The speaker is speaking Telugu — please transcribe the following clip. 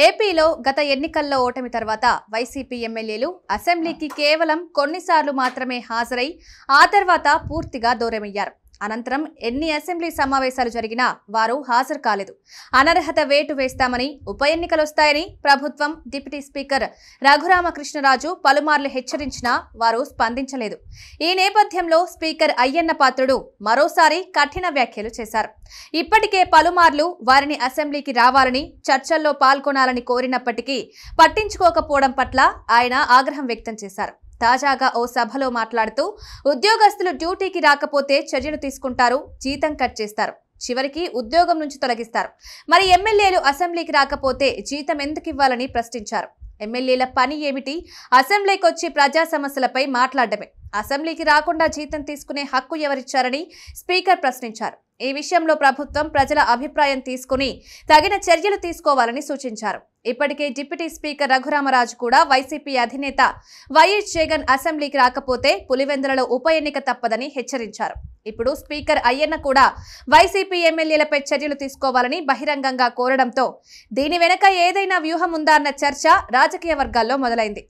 ఏపీలో గత ఎన్నికల్లో ఓటమి తర్వాత వైసీపీ ఎమ్మెల్యేలు అసెంబ్లీకి కేవలం కొన్నిసార్లు మాత్రమే హాజరై ఆ తర్వాత పూర్తిగా దూరమయ్యారు. అనంతరం ఎన్ని అసెంబ్లీ సమావేశాలు జరిగినా వారు హాజరు కాలేదు. అనర్హత వేటు వేస్తామని, ఉప ఎన్నికలొస్తాయని ప్రభుత్వం డిప్యూటీ స్పీకర్ రఘురామకృష్ణరాజు పలుమార్లు హెచ్చరించినా వారు స్పందించలేదు. ఈ నేపథ్యంలో స్పీకర్ అయ్యన్న పాత్రుడు మరోసారి కఠిన వ్యాఖ్యలు చేశారు. ఇప్పటికే పలుమార్లు వారిని అసెంబ్లీకి రావాలని, చర్చల్లో పాల్గొనాలని కోరినప్పటికీ పట్టించుకోకపోవడం పట్ల ఆయన ఆగ్రహం వ్యక్తం చేశారు. తాజాగా ఓ సభలో మాట్లాడుతూ ఉద్యోగస్తులు డ్యూటీకి రాకపోతే చర్యలు తీసుకుంటారు, జీతం కట్ చేస్తారు, చివరికి ఉద్యోగం నుంచి తొలగిస్తారు. మరి ఎమ్మెల్యేలు అసెంబ్లీకి రాకపోతే జీతం ఎందుకు ఇవ్వాలని ప్రశ్నించారు. ఎమ్మెల్యేల పని ఏమిటి? అసెంబ్లీకి వచ్చి ప్రజా సమస్యలపై మాట్లాడడమే. అసెంబ్లీకి రాకుండా జీతం తీసుకునే హక్కు ఎవరిచ్చారని స్పీకర్ ప్రశ్నించారు. ఈ విషయంలో ప్రభుత్వం ప్రజల అభిప్రాయం తీసుకుని తగిన చర్యలు తీసుకోవాలని సూచించారు. ఇప్పటికే డిప్యూటీ స్పీకర్ రఘురామరాజు కూడా వైసీపీ అధినేత వైఎస్ జగన్ అసెంబ్లీకి రాకపోతే పులివెందులలో ఉప ఎన్నిక తప్పదని హెచ్చరించారు. ఇప్పుడు స్పీకర్ అయ్యన్న కూడా వైసీపీ ఎమ్మెల్యేలపై చర్యలు తీసుకోవాలని బహిరంగంగా కోరడంతో దీని వెనక ఏదైనా వ్యూహం ఉందా అన్న చర్చ రాజకీయ వర్గాల్లో మొదలైంది.